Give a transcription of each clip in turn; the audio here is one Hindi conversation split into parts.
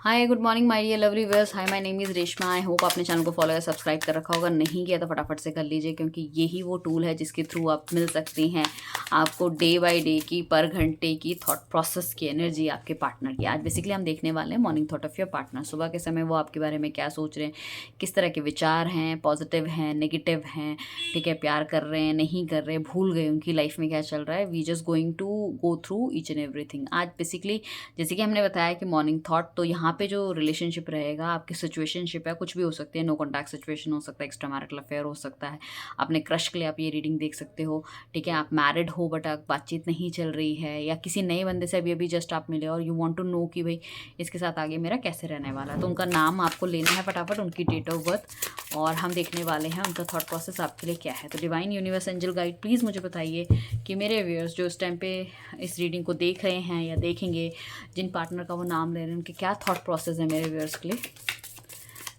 Hi good morning my dear lovely viewers. Hi my name is Reshma. I hope आपने चैनल को फॉलो या सब्सक्राइब कर रखा होगा। नहीं किया तो फटाफट से कर लीजिए, क्योंकि यही वो टूल है जिसके थ्रू आप मिल सकते हैं आपको डे बाय डे की, पर घंटे की थॉट प्रोसेस की एनर्जी आपके पार्टनर की। आज बेसिकली हम देखने वाले हैं morning thought of your partner. सुबह के समय वो आपके बारे में क्या सोच रहे हैं, किस तरह के विचार हैं, पॉजिटिव हैं, नेगेटिव हैं, ठीक है, प्यार कर रहे हैं, नहीं कर रहे, भूल गए, उनकी लाइफ में क्या चल रहा है। We just going to go through each and everything. आज बेसिकली जैसे कि हमने बताया कि मॉर्निंग थॉट, तो यहाँ पे जो रिलेशनशिप रहेगा, आपकी सिचुएशनशिप है, कुछ भी हो सकती है, नो कॉन्टैक्ट सिचुएशन हो सकता है, एक्स्ट्रा मैरिटल अफेयर हो सकता है, अपने क्रश के लिए आप ये रीडिंग देख सकते हो। ठीक है, आप मैरिड हो बट बातचीत नहीं चल रही है, या किसी नए बंदे से अभी अभी जस्ट आप मिले और यू वांट टू नो कि भाई इसके साथ आगे मेरा कैसे रहने वाला है। तो उनका नाम आपको लेना है फटाफट, उनकी डेट ऑफ बर्थ, और हम देखने वाले हैं उनका थॉट प्रोसेस आपके लिए क्या है। तो divine universe angel guide, please मुझे बताइए कि मेरे व्यूअर्स जो इस टाइम पे इस रीडिंग को देख रहे हैं या देखेंगे, जिन पार्टनर का वो नाम ले रहे हैं, उनके क्या थॉट प्रोसेस है मेरे व्यूअर्स के लिए।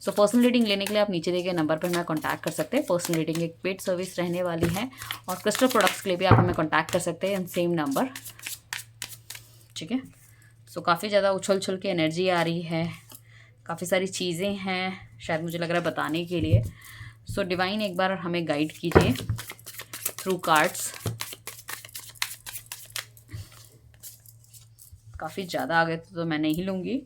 सो पर्सनल रीडिंग लेने के लिए आप नीचे दिए गए नंबर पर हमें कॉन्टैक्ट कर सकते हैं। पर्सनल रीडिंग एक पेड सर्विस रहने वाली है, और क्रिस्टल प्रोडक्ट्स के लिए भी आप हमें कॉन्टैक्ट कर सकते हैं सेम नंबर। ठीक है, सो काफ़ी ज़्यादा उछल उछल के एनर्जी आ रही है, काफ़ी सारी चीज़ें हैं शायद मुझे लग रहा है बताने के लिए। सो डिवाइन एक बार हमें गाइड कीजिए थ्रू कार्ड्स। काफ़ी ज़्यादा आ गए तो मैं नहीं लूँगी,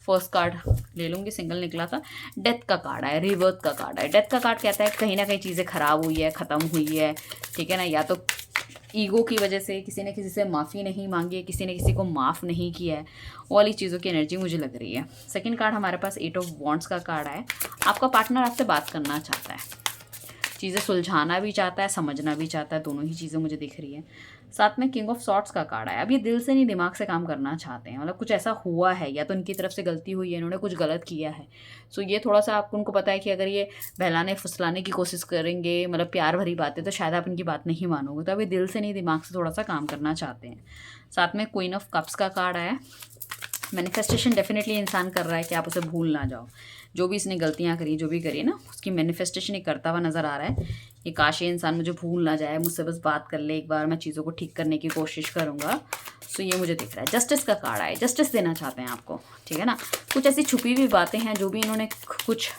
फर्स्ट कार्ड ले लूँगी, सिंगल निकला था। डेथ का कार्ड है, रिवर्थ का कार्ड है। डेथ का कार्ड कहता है कहीं ना कहीं चीज़ें ख़राब हुई है, ख़त्म हुई है, ठीक है ना, या तो ईगो की वजह से किसी ने किसी से माफ़ी नहीं मांगी है, किसी ने किसी को माफ़ नहीं किया है, वो वाली चीज़ों की एनर्जी मुझे लग रही है। सेकंड कार्ड हमारे पास 8 ऑफ वॉन्ड्स का कार्ड है। आपका पार्टनर आपसे बात करना चाहता है, चीज़ें सुलझाना भी चाहता है, समझना भी चाहता है, दोनों ही चीज़ें मुझे दिख रही हैं। साथ में किंग ऑफ सॉर्ट्स का कार्ड है। अब ये दिल से नहीं दिमाग से काम करना चाहते हैं, मतलब कुछ ऐसा हुआ है, या तो इनकी तरफ से गलती हुई है, इन्होंने कुछ गलत किया है। सो ये थोड़ा सा आपको, उनको पता है कि अगर ये बहलाने फुसलाने की कोशिश करेंगे, मतलब प्यार भरी बातें, तो शायद आप इनकी बात नहीं मानोगे। तो अभी दिल से नहीं दिमाग से थोड़ा सा काम करना चाहते हैं। साथ में क्वीन ऑफ कप्स का कार्ड है। मैनिफेस्टेशन डेफिनेटली इंसान कर रहा है कि आप उसे भूल ना जाओ। जो भी इसने गलतियां करी, जो भी करी ना, उसकी मैनिफेस्टेशन ही करता हुआ नज़र आ रहा है कि काश ये इंसान मुझे भूल ना जाए, मुझसे बस बात कर ले एक बार, मैं चीज़ों को ठीक करने की कोशिश करूँगा। सो ये मुझे दिख रहा है। जस्टिस का कार्ड है, जस्टिस देना चाहते हैं आपको, ठीक है ना। कुछ ऐसी छुपी हुई बातें हैं जो भी इन्होंने, कुछ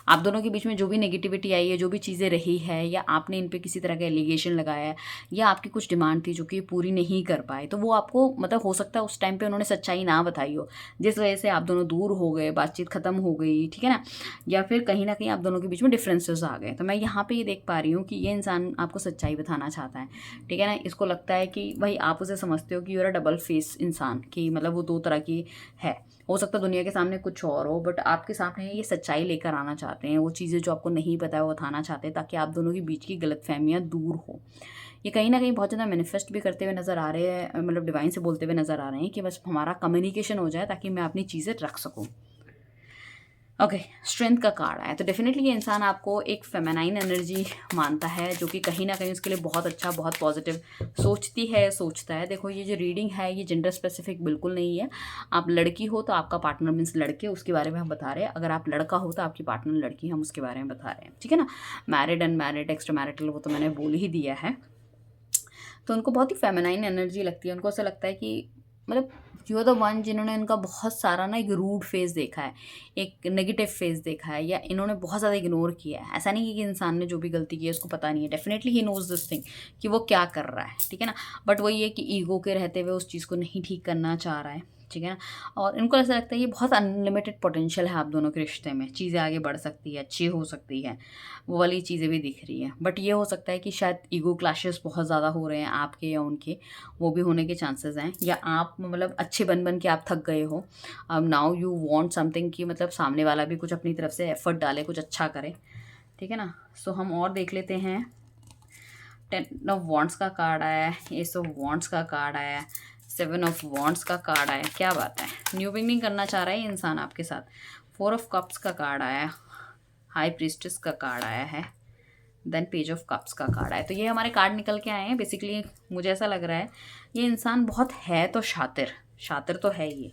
आप दोनों के बीच में जो भी नेगेटिविटी आई है, जो भी चीज़ें रही है, या आपने इन पे किसी तरह का एलिगेशन लगाया है, या आपकी कुछ डिमांड थी जो कि पूरी नहीं कर पाए, तो वो आपको, मतलब हो सकता है उस टाइम पे उन्होंने सच्चाई ना बताई हो, जिस वजह से आप दोनों दूर हो गए, बातचीत खत्म हो गई, ठीक है ना, या फिर कहीं ना कहीं आप दोनों के बीच में डिफरेंसेस आ गए। तो मैं यहाँ पे ये देख पा रही हूँ कि ये इंसान आपको सच्चाई बताना चाहता है, ठीक है ना। इसको लगता है कि भाई आप उसे समझते हो कि यूर अ डबल फेस इंसान, कि मतलब वो दो तरह की है। हो सकता है दुनिया के सामने कुछ और हो, बट आपके सामने ये सच्चाई लेकर आना चाहते हैं, वो चीज़ें जो आपको नहीं पता है वो बताना चाहते हैं, ताकि आप दोनों के बीच की गलतफहमियां दूर हो। ये कहीं ना कहीं बहुत ज़्यादा मैनिफेस्ट भी करते हुए नज़र आ रहे हैं, मतलब डिवाइन से बोलते हुए नज़र आ रहे हैं कि बस हमारा कम्युनिकेशन हो जाए ताकि मैं अपनी चीज़ें रख सकूँ। ओके, स्ट्रेंथ का कार्ड है। तो डेफिनेटली ये इंसान आपको एक फेमिनाइन एनर्जी मानता है, जो कि कहीं ना कहीं उसके लिए बहुत अच्छा, बहुत पॉजिटिव सोचती है, सोचता है। देखो, ये जो रीडिंग है ये जेंडर स्पेसिफिक बिल्कुल नहीं है। आप लड़की हो तो आपका पार्टनर मीन्स लड़के, उसके बारे में हम बता रहे हैं। अगर आप लड़का हो तो आपकी पार्टनर लड़की, हम उसके बारे में बता रहे हैं, ठीक है ना। मैरिड, अनमैरिड, एक्स्ट्रा मैरिटल, वो तो मैंने बोल ही दिया है। तो उनको बहुत ही फेमिनाइन एनर्जी लगती है। उनको ऐसा लगता है कि मतलब यू आर द वन, जिन्होंने उनका बहुत सारा ना एक रूड फेस देखा है, एक नेगेटिव फेस देखा है, या इन्होंने बहुत ज़्यादा इग्नोर किया है। ऐसा नहीं है कि इंसान ने जो भी गलती की है उसको पता नहीं है, डेफिनेटली ही नोज दिस थिंग कि वो क्या कर रहा है, ठीक है ना। बट वही है कि ईगो के रहते हुए उस चीज़ को नहीं ठीक करना चाह रहा है, ठीक है ना। और इनको ऐसा लगता है ये बहुत अनलिमिटेड पोटेंशियल है आप दोनों के रिश्ते में, चीज़ें आगे बढ़ सकती है, अच्छी हो सकती है, वो वाली चीज़ें भी दिख रही हैं। बट ये हो सकता है कि शायद ईगो क्लैशेस बहुत ज़्यादा हो रहे हैं आपके या उनके, वो भी होने के चांसेस हैं। या आप मतलब अच्छे बन बन के आप थक गए हो, अब नाउ यू वांट समथिंग कि मतलब सामने वाला भी कुछ अपनी तरफ से एफर्ट डाले, कुछ अच्छा करे, ठीक है ना। सो हम और देख लेते हैं। 10 ऑफ वॉन्ट्स का कार्ड आया है, एस ऑफ वॉन्ट्स का कार्ड आया है, 7 ऑफ वॉन्ट्स का कार्ड आया है। क्या बात है, न्यू बिगनिंग करना चाह रहा है ये इंसान आपके साथ। 4 ऑफ कप्स का कार्ड आया है, हाई प्रीस्टेस का कार्ड आया है, देन पेज ऑफ कप्स का कार्ड आया है। तो ये हमारे कार्ड निकल के आए हैं। बेसिकली मुझे ऐसा लग रहा है ये इंसान बहुत है तो शातिर, शातिर तो है ये,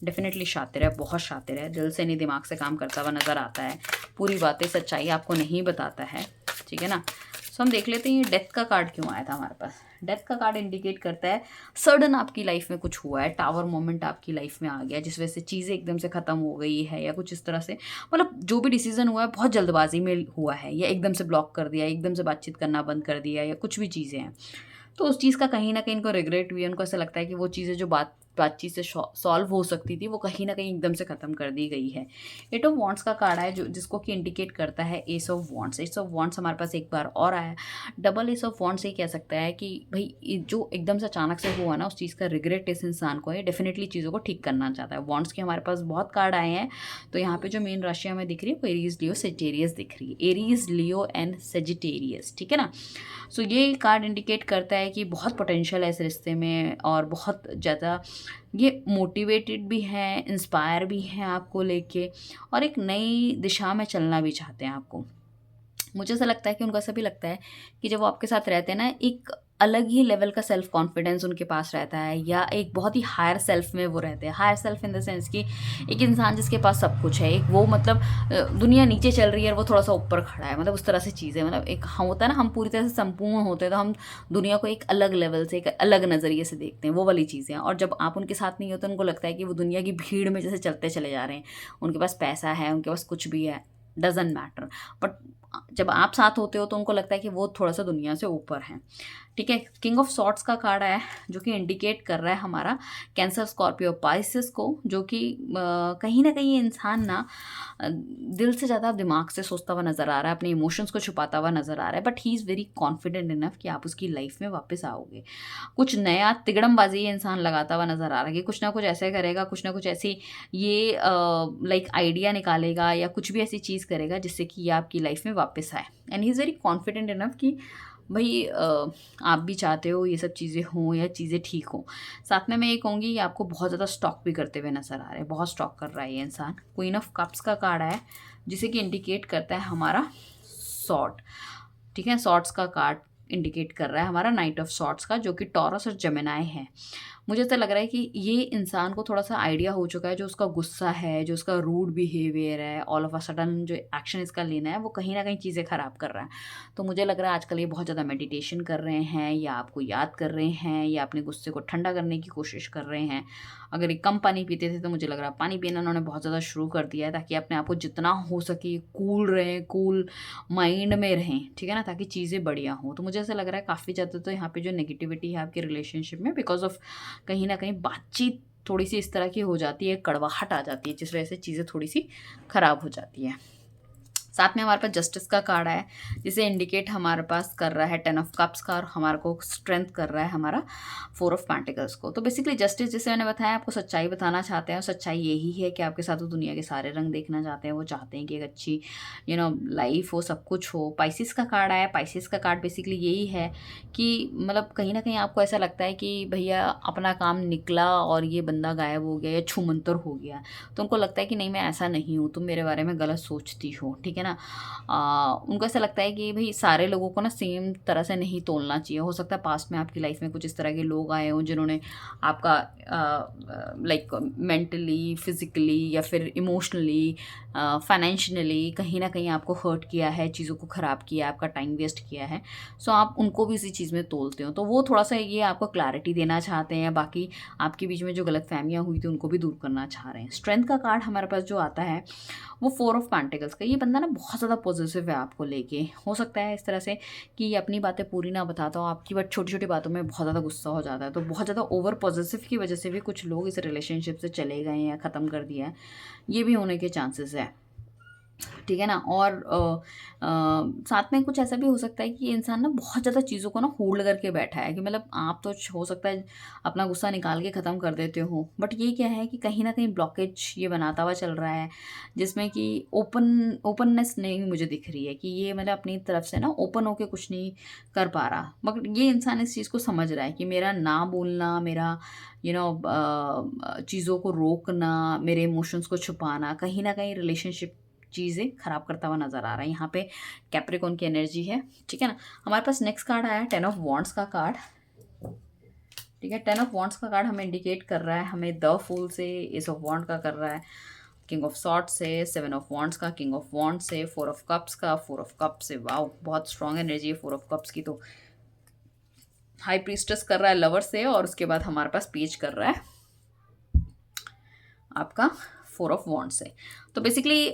डेफिनेटली शातिर है, बहुत शातिर है, दिल से नहीं दिमाग से काम करता हुआ नज़र आता है, पूरी बातें सच्चाई आपको नहीं बताता है, ठीक है ना। सो हम देख लेते हैं ये डेथ का कार्ड क्यों आया था हमारे पास। डेथ का कार्ड इंडिकेट करता है सडन आपकी लाइफ में कुछ हुआ है, टावर मोमेंट आपकी लाइफ में आ गया जिस वजह से चीज़ें एकदम से ख़त्म हो गई है, या कुछ इस तरह से मतलब जो भी डिसीजन हुआ है बहुत जल्दबाजी में हुआ है, या एकदम से ब्लॉक कर दिया, एकदम से बातचीत करना बंद कर दिया, या कुछ भी चीज़ें हैं। तो उस चीज़ का कहीं न कहीं इनको रिग्रेट हुई है, उनको ऐसा लगता है कि वो चीज़ें जो बातचीत से सॉल्व हो सकती थी वो कहीं न कहीं एकदम से ख़त्म कर दी गई है। एट ऑफ वॉन्ड्स का कार्ड है जो जिसको कि इंडिकेट करता है S of wands. S of wands हमारे पास एक बार और आया है। डबल एस ऑफ वॉन्ड्स ये कह सकता है कि भई ये जो एकदम से अचानक से हुआ ना उस चीज़ का रिग्रेट इस इंसान को है, डेफिनेटली चीज़ों को ठीक करना चाहता है। वॉन्ड्स के हमारे पास बहुत कार्ड आए हैं, तो यहाँ पे जो मेन राशि हमें दिख रही है वो एरीज लियो सेजिटेरियस दिख रही है। एरीज लियो एंड सेजिटेरियस, ठीक है ना। सो ये कार्ड इंडिकेट करता है कि बहुत पोटेंशियल है इस रिश्ते में, और बहुत ज़्यादा ये मोटिवेटेड भी हैं, इंस्पायर भी हैं आपको लेके, और एक नई दिशा में चलना भी चाहते हैं आपको। मुझे ऐसा लगता है कि उनको ऐसा भी लगता है कि जब वो आपके साथ रहते हैं ना, एक अलग ही लेवल का सेल्फ कॉन्फिडेंस उनके पास रहता है, या एक बहुत ही हायर सेल्फ में वो रहते हैं। Higher self in the sense कि एक इंसान जिसके पास सब कुछ है, एक वो मतलब दुनिया नीचे चल रही है और वो थोड़ा सा ऊपर खड़ा है, मतलब उस तरह से चीज़ें, मतलब एक हम होता है ना, हम पूरी तरह से संपूर्ण होते हैं तो हम दुनिया को एक अलग लेवल से, एक अलग नज़रिए से देखते हैं, वो वाली चीज़ें। और जब आप उनके साथ नहीं होते उनको लगता है कि वो दुनिया की भीड़ में जैसे चलते चले जा रहे हैं, उनके पास पैसा है, उनके पास कुछ भी है, डजेंट मैटर। बट जब आप साथ होते हो तो उनको लगता है कि वो थोड़ा सा दुनिया से ऊपर हैं, ठीक है। किंग ऑफ सॉर्ट्स का कार्ड है जो कि इंडिकेट कर रहा है हमारा कैंसर, स्कॉर्पियो, पाइसेस को, जो कि कहीं ना कहीं इंसान ना दिल से ज़्यादा दिमाग से सोचता हुआ नज़र आ रहा है, अपने इमोशंस को छुपाता हुआ नज़र आ रहा है, but he is very confident enough कि आप उसकी लाइफ में वापस आओगे। कुछ नया तिगड़मबाजी ये इंसान लगाता हुआ नज़र आ रहा है कि कुछ ना कुछ ऐसे करेगा, कुछ ना कुछ ऐसी ये लाइक आइडिया निकालेगा, या कुछ भी ऐसी चीज़ करेगा जिससे कि ये आपकी लाइफ में वापस आए। And he is very confident enough कि भाई आप भी चाहते हो ये सब चीज़ें हों या चीज़ें ठीक हों। साथ में मैं ये कहूँगी कि आपको बहुत ज़्यादा स्टॉक भी करते हुए नज़र आ रहे हैं, बहुत स्टॉक कर रहा है ये इंसान। क्वीन ऑफ कप्स का कार्ड है जिसे कि इंडिकेट करता है हमारा सॉर्ट, ठीक है। सॉर्ट्स का कार्ड इंडिकेट कर रहा है हमारा नाइट ऑफ सॉर्ट्स का, जो कि टॉरस और जेमिनाई है। मुझे ऐसा लग रहा है कि ये इंसान को थोड़ा सा आइडिया हो चुका है, जो उसका गुस्सा है, जो उसका रूड बिहेवियर है, ऑल ऑफ अ सडन जो एक्शन इसका लेना है वो कहीं ना कहीं चीज़ें ख़राब कर रहा है। तो मुझे लग रहा है आजकल ये बहुत ज़्यादा मेडिटेशन कर रहे हैं, या आपको याद कर रहे हैं, या अपने गुस्से को ठंडा करने की कोशिश कर रहे हैं। अगर ये कम पानी पीते थे तो मुझे लग रहा है पानी पीना उन्होंने बहुत ज़्यादा शुरू कर दिया है, ताकि अपने आप को जितना हो सके कूल रहें, कूल माइंड में रहें, ठीक है ना, ताकि चीज़ें बढ़िया हों। तो मुझे ऐसा लग रहा है काफ़ी ज़्यादा तो यहाँ पे जो नेगेटिविटी है आपके रिलेशनशिप में, बिकॉज ऑफ कहीं ना कहीं बातचीत थोड़ी सी इस तरह की हो जाती है, कड़वाहट आ जाती है, जिस वजह से चीज़ें थोड़ी सी ख़राब हो जाती हैं। साथ में हमारे पास जस्टिस का कार्ड है जिसे इंडिकेट हमारे पास कर रहा है 10 ऑफ कप्स का, और हमारे को स्ट्रेंथ कर रहा है हमारा 4 ऑफ पेंटिकल्स को। तो बेसिकली जस्टिस, जैसे मैंने बताया, आपको सच्चाई बताना चाहते हैं, और सच्चाई यही है कि आपके साथ वो दुनिया के सारे रंग देखना चाहते हैं। वो चाहते हैं कि एक अच्छी लाइफ हो, सब कुछ हो। पाइसिस का कार्ड आया। पाइसिस का कार्ड बेसिकली यही है कि मतलब कहीं ना कहीं आपको ऐसा लगता है कि भैया अपना काम निकला और ये बंदा गायब हो गया या छूमंतर हो गया, तो उनको लगता है कि नहीं, मैं ऐसा नहीं हूँ, तुम मेरे बारे में गलत सोचती हो, ठीक है ना। उनको ऐसा लगता है कि भाई सारे लोगों को ना सेम तरह से नहीं तोलना चाहिए। हो सकता है पास्ट में आपकी लाइफ में कुछ इस तरह के लोग आए हों जिन्होंने आपका लाइक मेंटली, फिज़िकली, या फिर इमोशनली, फाइनेंशियली कहीं ना कहीं आपको हर्ट किया है, चीज़ों को ख़राब किया है, आपका टाइम वेस्ट किया है। सो आप उनको भी इसी चीज़ में तोलते हो, तो वो थोड़ा सा ये आपको क्लैरिटी देना चाहते हैं। बाकी आपके बीच में जो गलतफहमियां हुई थी उनको भी दूर करना चाह रहे हैं। स्ट्रेंथ का कार्ड हमारे पास जो आता है वो 4 ऑफ पेंटिकल्स का। ये बंदा ना बहुत ज़्यादा पॉजिटिव है आपको लेके। हो सकता है इस तरह से कि ये अपनी बातें पूरी ना बताता हो आपकी, बट छोटी छोटी बातों में बहुत ज़्यादा गुस्सा हो जाता है। तो बहुत ज़्यादा ओवर पॉजिटिव की वजह से भी कुछ लोग इस रिलेशनशिप से चले गए हैं या ख़त्म कर दिया है, ये भी होने के चांसेस है, ठीक है ना। और साथ में कुछ ऐसा भी हो सकता है कि ये इंसान ना बहुत ज़्यादा चीज़ों को ना होल्ड करके बैठा है, कि मतलब आप तो हो सकता है अपना गुस्सा निकाल के ख़त्म कर देते हो, बट ये क्या है कि कहीं ना कहीं ब्लॉकेज ये बनाता हुआ चल रहा है, जिसमें कि ओपननेस नहीं मुझे दिख रही है, कि ये मतलब अपनी तरफ से ना ओपन होके कुछ नहीं कर पा रहा। मगर ये इंसान इस चीज़ को समझ रहा है कि मेरा ना बोलना, मेरा चीज़ों को रोकना, मेरे इमोशंस को छुपाना कहीं ना कहीं रिलेशनशिप चीज़ें खराब करता हुआ नज़र आ रहा है। यहाँ पे कैप्रिकॉन की एनर्जी है, ठीक है ना। हमारे पास नेक्स्ट कार्ड आया है 10 ऑफ वॉन्ड्स का कार्ड, ठीक है। 10 ऑफ वॉन्ड्स का कार्ड हमें इंडिकेट कर रहा है, हमें द फूल से एस ऑफ वॉन्ड का कर रहा है। किंग ऑफ सॉर्ड्स से, 7 ऑफ वॉन्ड्स का, किंग ऑफ वॉन्ड्स से, 4 ऑफ कप्स का, 4 ऑफ कप्स से। वाओ, बहुत स्ट्रॉन्ग एनर्जी है 4 ऑफ कप्स की। तो हाई प्रीस्टेस कर रहा है लवर से, और उसके बाद हमारे पास पेज कर रहा है आपका 4 ऑफ वॉन्ड्स से। तो बेसिकली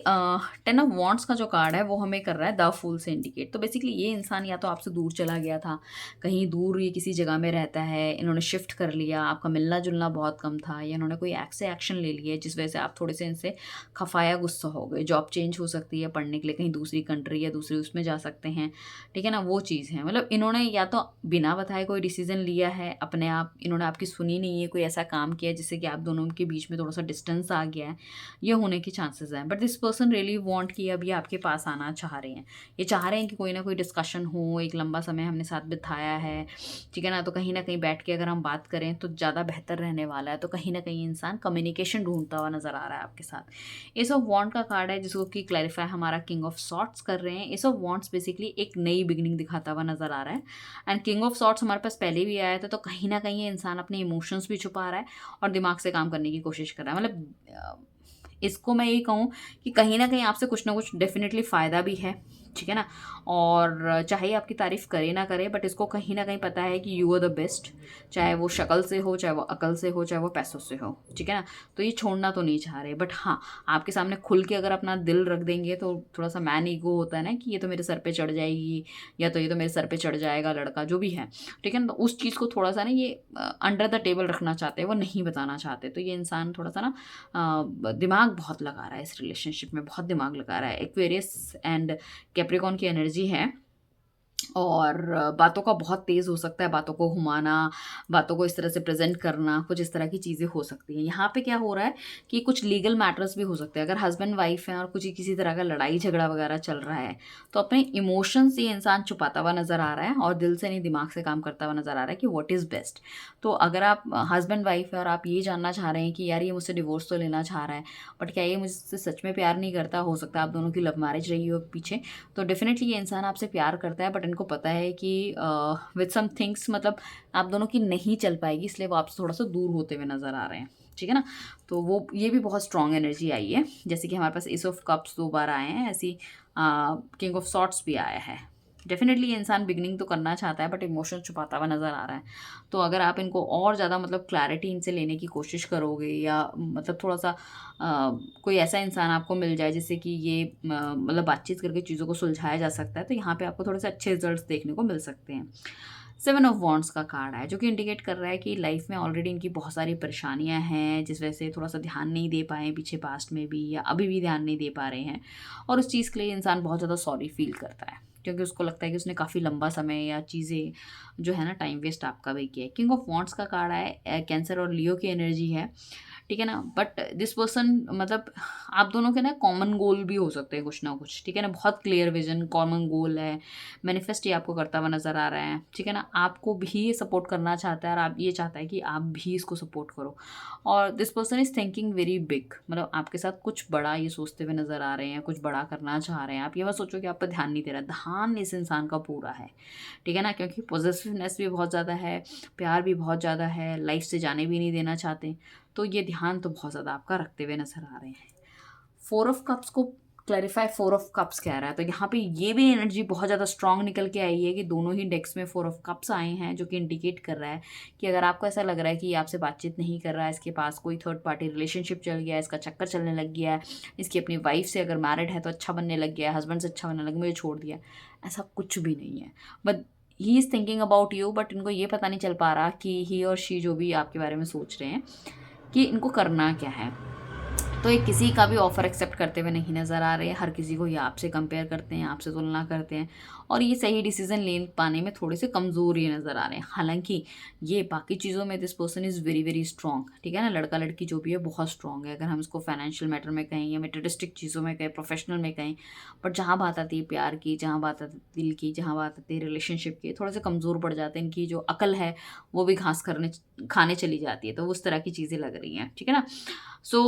10 ऑफ वॉन्ड्स का जो कार्ड है वो हमें कर रहा है द फूल से इंडिकेट। तो बेसिकली ये इंसान या तो आपसे दूर चला गया था, कहीं दूर ये किसी जगह में रहता है, इन्होंने शिफ्ट कर लिया, आपका मिलना जुलना बहुत कम था, या इन्होंने कोई ऐसे एक्शन ले लिए जिस वजह से आप थोड़े से इनसे खफाया गुस्सा हो गए। जॉब चेंज हो सकती है, पढ़ने के लिए कहीं दूसरी कंट्री या दूसरी उसमें जा सकते हैं, ठीक है ना, वो चीज़ है। मतलब इन्होंने या तो बिना बताए कोई डिसीजन लिया है अपने आप, इन्होंने आपकी सुनी नहीं है, कोई ऐसा काम किया जिससे कि आप दोनों के बीच में थोड़ा सा डिस्टेंस आ गया है, ये होने की चांसेस हैं। But this person really want कि अब ये आपके पास आना चाह रहे हैं, ये चाह रहे हैं कि कोई ना कोई डिस्कशन हो, एक लंबा समय हमने साथ बिताया है, ठीक है ना, तो कहीं ना कहीं बैठ के अगर हम बात करें तो ज़्यादा बेहतर रहने वाला है। तो कहीं ना कहीं इंसान कम्युनिकेशन ढूंढता हुआ नज़र आ रहा है आपके साथ। एस ऑफ वॉन्ड का कार्ड है जिसको कि क्लैरिफाई हमारा किंग ऑफ सॉर्ट्स कर रहे हैं। एस ऑफ वॉन्ड्स बेसिकली एक नई बिगनिंग दिखाता हुआ नज़र आ रहा है, एंड किंग ऑफ सॉर्ट्स हमारे पास पहले भी आया था। तो कहीं ना कहीं ये इंसान अपने इमोशंस भी छुपा रहा है और दिमाग से काम करने की कोशिश कर रहा है। मतलब इसको मैं यही कहूँ कि कहीं ना कहीं आपसे कुछ ना कुछ डेफिनेटली फ़ायदा भी है, ठीक है ना, और चाहे आपकी तारीफ़ करे ना करे, बट इसको कहीं ना कहीं पता है कि यू आर द बेस्ट, चाहे वो शक्ल से हो, चाहे वो अकल से हो, चाहे वो पैसों से हो, ठीक है ना। तो ये छोड़ना तो नहीं चाह रहे, बट हाँ, आपके सामने खुल के अगर अपना दिल रख देंगे तो थोड़ा सा मैन ईगो होता है ना कि ये तो मेरे सर पे चढ़ जाएगी, या तो ये तो मेरे सर पे चढ़ जाएगा लड़का, जो भी है, ठीक है ना। तो उस चीज़ को थोड़ा सा ना ये अंडर द टेबल रखना चाहते हैं, वो नहीं बताना चाहते। तो ये इंसान थोड़ा सा ना दिमाग बहुत लगा रहा है इस रिलेशनशिप में, बहुत दिमाग लगा रहा है। एक्वेरियस एंड कैप्रिकॉन की एनर्जी है, और बातों का बहुत तेज़ हो सकता है, बातों को घुमाना, बातों को इस तरह से प्रेजेंट करना, कुछ इस तरह की चीज़ें हो सकती हैं। यहाँ पे क्या हो रहा है कि कुछ लीगल मैटर्स भी हो सकते हैं। अगर हस्बैंड वाइफ हैं और कुछ किसी तरह का लड़ाई झगड़ा वगैरह चल रहा है, तो अपने इमोशंस ये इंसान छुपाता हुआ नज़र आ रहा है और दिल से नहीं दिमाग से काम करता हुआ नज़र आ रहा है कि व्हाट इज़ बेस्ट। तो अगर आप हस्बैंड वाइफ है और आप ये जानना चाह रहे हैं कि यार ये मुझसे डिवोर्स तो लेना चाह रहा है, बट क्या ये मुझसे सच में प्यार नहीं करता, हो सकता है आप दोनों की लव मैरिज रही हो पीछे, तो डेफिनेटली ये इंसान आपसे प्यार करता है, बट इनको पता है कि विद सम थिंग्स मतलब आप दोनों की नहीं चल पाएगी, इसलिए वो आपसे थोड़ा सा दूर होते हुए नज़र आ रहे हैं, ठीक है ना। तो वो ये भी बहुत स्ट्रॉन्ग एनर्जी आई है। जैसे कि हमारे पास एस ऑफ कप्स 2 बार आए हैं, ऐसी किंग ऑफ सॉर्ट्स भी आया है। डेफिनेटली ये इंसान बिगनिंग तो करना चाहता है, बट इमोशन छुपाता हुआ नज़र आ रहा है। तो अगर आप इनको और ज़्यादा मतलब क्लैरिटी इनसे लेने की कोशिश करोगे, या मतलब थोड़ा सा कोई ऐसा इंसान आपको मिल जाए जिससे कि ये मतलब बातचीत करके चीज़ों को सुलझाया जा सकता है, तो यहाँ पे आपको थोड़े से अच्छे रिजल्ट्स देखने को मिल सकते हैं। 7 ऑफ वॉन्ड्स का कार्ड है जो कि इंडिकेट कर रहा है कि लाइफ में ऑलरेडी इनकी बहुत सारी परेशानियां हैं, जिस वजह से थोड़ा सा ध्यान नहीं दे पाए पीछे पास्ट में भी, या अभी भी ध्यान नहीं दे पा रहे हैं, और उस चीज़ के लिए इंसान बहुत ज़्यादा सॉरी फील करता है, क्योंकि उसको लगता है कि उसने काफ़ी लंबा समय या चीज़ें जो है ना टाइम वेस्ट आपका भी किया है। किंग ऑफ वॉन्ड्स का कार्ड है, कैंसर और लियो की एनर्जी है, ठीक है ना। बट दिस पर्सन मतलब आप दोनों के ना कॉमन गोल भी हो सकते हैं कुछ ना कुछ, ठीक है ना, बहुत क्लियर विजन, कॉमन गोल है, मैनिफेस्ट ये आपको करता हुआ नज़र आ रहा है, ठीक है ना। आपको भी ये सपोर्ट करना चाहता है और आप ये चाहता है कि आप भी इसको सपोर्ट करो, और this person is thinking very big, मतलब आपके साथ कुछ बड़ा ये सोचते हुए नज़र आ रहे हैं, कुछ बड़ा करना चाह रहे हैं। आप ये मत सोचो कि आप पर ध्यान नहीं दे रहा, ध्यान इस इंसान का पूरा है, ठीक है ना, क्योंकि पॉजिटिवनेस भी बहुत ज़्यादा है, प्यार भी बहुत ज़्यादा है, लाइफ से जाने भी नहीं देना चाहते। तो ये ध्यान तो बहुत ज़्यादा आपका रखते हुए नज़र आ रहे हैं। 4 ऑफ कप्स को क्लैरिफाई 4 ऑफ कप्स कह रहा है, तो यहाँ पे ये भी एनर्जी बहुत ज़्यादा स्ट्रांग निकल के आई है कि दोनों ही डेक्स में 4 ऑफ कप्स आए हैं, जो कि इंडिकेट कर रहा है कि अगर आपको ऐसा लग रहा है कि ये आपसे बातचीत नहीं कर रहा है, इसके पास कोई थर्ड पार्टी रिलेशनशिप चल गया है, इसका चक्कर चलने लग गया है, इसकी अपनी वाइफ से अगर मैरिड है तो अच्छा बनने लग गया है, हस्बैंड से अच्छा बनने लग, मुझे छोड़ दिया, ऐसा कुछ भी नहीं है। But he is thinking about you, but इनको ये पता नहीं चल पा रहा कि ही और शी जो भी आपके बारे में सोच रहे हैं कि इनको करना क्या है। तो ये किसी का भी ऑफ़र एक्सेप्ट करते हुए नहीं नज़र आ रहे हैं, हर किसी को ये आपसे कंपेयर करते हैं, आपसे तुलना करते हैं, और ये सही डिसीजन ले पाने में थोड़े से कमज़ोर ये नज़र आ रहे हैं। हालांकि ये बाकी चीज़ों में this person is very very strong, ठीक है ना, लड़का लड़की जो भी है बहुत स्ट्रॉन्ग है, अगर हम इसको फाइनेंशियल मैटर में कहें या मेटेरियलिस्टिक चीज़ों में कहें, प्रोफेशनल में कहें, बट जहाँ बात आती है प्यार की, जहाँ बात आती है दिल की, जहाँ बात आती है रिलेशनशिप की, थोड़े से कमज़ोर पड़ जाते हैं। इनकी जो अकल है वो भी घास खाने चली जाती है, तो उस तरह की चीज़ें लग रही हैं, ठीक है ना। सो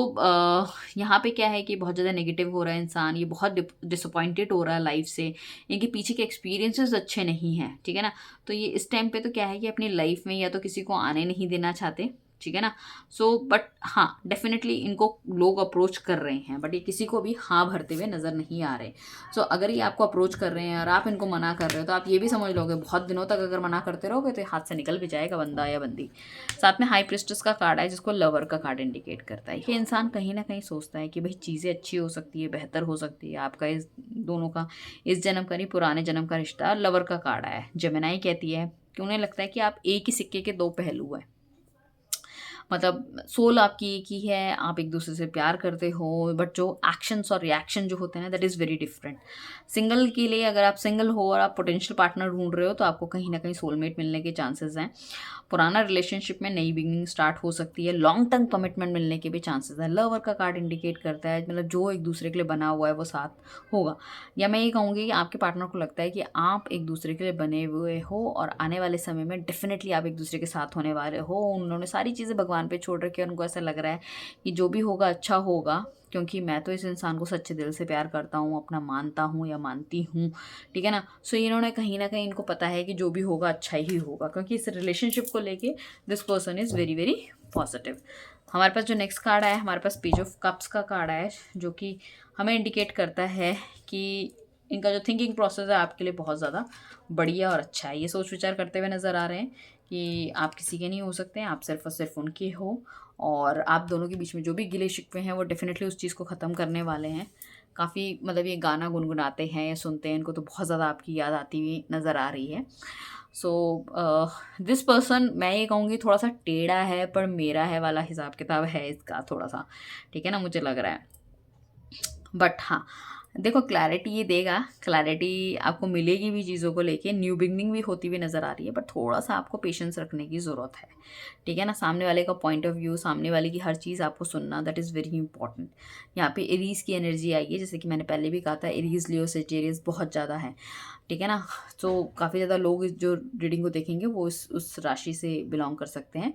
यहाँ पे क्या है कि बहुत ज़्यादा नेगेटिव हो रहा है इंसान, ये बहुत डिसअपॉइंटेड हो रहा है लाइफ से, इनके पीछे के एक्सपीरियंसेस अच्छे नहीं हैं, ठीक है ना। तो ये इस टाइम पे तो क्या है कि अपनी लाइफ में या तो किसी को आने नहीं देना चाहते, ठीक है ना। सो बट हाँ, डेफिनेटली इनको लोग अप्रोच कर रहे हैं, बट ये किसी को भी हाँ भरते हुए नज़र नहीं आ रहे। सो अगर ये आपको अप्रोच कर रहे हैं और आप इनको मना कर रहे हो, तो आप ये भी समझ लोगे बहुत दिनों तक अगर मना करते रहोगे तो ये हाथ से निकल भी जाएगा बंदा या बंदी। साथ में हाई प्रिस्टेस का कार्ड है, जिसको लवर का कार्ड इंडिकेट करता है। ये इंसान कहीं ना कहीं सोचता है कि भाई चीज़ें अच्छी हो सकती है, बेहतर हो सकती है, आपका इस दोनों का इस जन्म का नहीं पुराने जन्म का रिश्ता। लवर का कार्ड है, जेमिनाई कहती है कि उन्हें लगता है कि आप एक ही सिक्के के दो पहलू हैं। मतलब सोल आपकी एक ही है, आप एक दूसरे से प्यार करते हो, बट जो एक्शंस और रिएक्शन जो होते हैं ना, that is very different. Single के लिए, अगर आप सिंगल हो और आप पोटेंशियल पार्टनर ढूंढ रहे हो, तो आपको कहीं ना कहीं सोलमेट मिलने के चांसेस हैं। पुराना रिलेशनशिप में नई बिगनिंग स्टार्ट हो सकती है, लॉन्ग टर्म कमिटमेंट मिलने के भी चांसेस हैं। लवर का कार्ड इंडिकेट करता है मतलब जो एक दूसरे के लिए बना हुआ है वो साथ होगा। या मैं ये कहूँगी कि आपके पार्टनर को लगता है कि आप एक दूसरे के लिए बने हुए हो और आने वाले समय में डेफिनेटली आप एक दूसरे के साथ होने वाले हो। उन्होंने सारी चीज़ें भगवान पे छोड़ रखी है, उनको ऐसा लग रहा है कि जो भी होगा अच्छा होगा, क्योंकि मैं तो इस इंसान को सच्चे दिल से प्यार करता हूँ, अपना मानता हूँ या मानती हूँ, ठीक है ना। सो इन्होंने कहीं ना कहीं, इनको पता है कि जो भी होगा अच्छा ही होगा, क्योंकि इस रिलेशनशिप को लेके this person is very very positive. हमारे पास जो नेक्स्ट कार्ड आया है, हमारे पास पेज ऑफ कप्स का कार्ड आया है, जो कि हमें इंडिकेट करता है कि इनका जो थिंकिंग प्रोसेस है आपके लिए बहुत ज़्यादा बढ़िया और अच्छा है। ये सोच विचार करते हुए नज़र आ रहे हैं कि आप किसी के नहीं हो सकते हैं, आप सिर्फ और सिर्फ उनके हो, और आप दोनों के बीच में जो भी गिले शिकवे हैं वो डेफिनेटली उस चीज़ को ख़त्म करने वाले हैं। काफ़ी मतलब ये गाना गुनगुनाते हैं या सुनते हैं इनको तो बहुत ज़्यादा आपकी याद आती हुई नज़र आ रही है। सो दिस पर्सन, मैं ये कहूँगी थोड़ा सा टेढ़ा है, पर मेरा है वाला हिसाब किताब है इसका थोड़ा सा, ठीक है ना, मुझे लग रहा है। बट हाँ, देखो क्लैरिटी ये देगा, क्लैरिटी आपको मिलेगी भी चीज़ों को लेके, न्यू बिगनिंग भी होती हुई नज़र आ रही है, बट थोड़ा सा आपको पेशेंस रखने की ज़रूरत है, ठीक है ना। सामने वाले का पॉइंट ऑफ व्यू, सामने वाले की हर चीज़ आपको सुनना, दैट इज़ वेरी इंपॉर्टेंट। यहाँ पे एरीज की एनर्जी आई है, जैसे कि मैंने पहले भी कहा था, एरीज लियो सेजिटेरियस बहुत ज़्यादा है, ठीक है ना। तो काफ़ी ज़्यादा लोग इस जो रीडिंग को देखेंगे वो उस राशि से बिलोंग कर सकते हैं।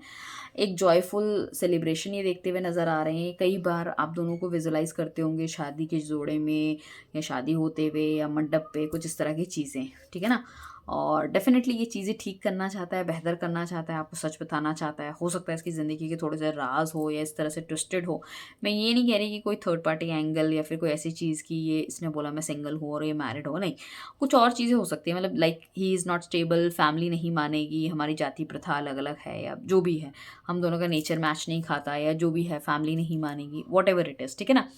एक जॉयफुल सेलिब्रेशन ये देखते हुए नज़र आ रहे हैं। कई बार आप दोनों को विजुलाइज करते होंगे शादी के जोड़े में, या शादी होते हुए, या मंडप पे, कुछ इस तरह की चीज़ें, ठीक है ना। और डेफिनेटली ये चीज़ें ठीक करना चाहता है, बेहतर करना चाहता है, आपको सच बताना चाहता है। हो सकता है इसकी ज़िंदगी के थोड़े से राज हो या इस तरह से ट्विस्टेड हो। मैं ये नहीं कह रही कि कोई थर्ड पार्टी एंगल या फिर कोई ऐसी चीज़ की ये इसने बोला मैं सिंगल हूँ और ये मैरिड हो, नहीं। कुछ और चीज़ें हो सकती हैं, मतलब like he is not stable, family नहीं मानेगी, हमारी जाति प्रथा अलग अलग है, या जो भी है, हम दोनों का नेचर मैच नहीं खाता, या जो भी है, फैमिली नहीं मानेगी, वॉट एवर इट इज़, ठीक है ना।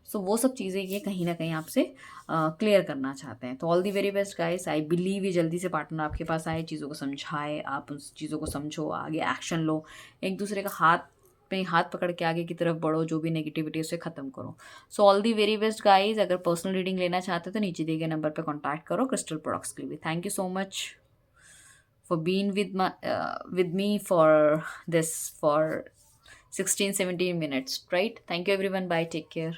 सो वो सब चीज़ें ये कहीं ना कहीं आपसे क्लियर करना चाहते हैं। तो all the very best guys, I believe ये जल्दी से पार्टनर आपके पास आए, चीज़ों को समझाए, आप उन चीज़ों को समझो, आगे एक्शन लो, एक दूसरे का हाथ पे हाथ पकड़ के आगे की तरफ बढ़ो, जो भी नेगेटिविटी उसे ख़त्म करो। So all the very best guys. अगर पर्सनल रीडिंग लेना चाहते हो तो नीचे दिए गए नंबर पर कॉन्टैक्ट करो क्रिस्टल प्रोडक्ट्स के लिए। Thank you so much for being with me for this for 16-17 minutes, right? Thank you everyone, bye, take care.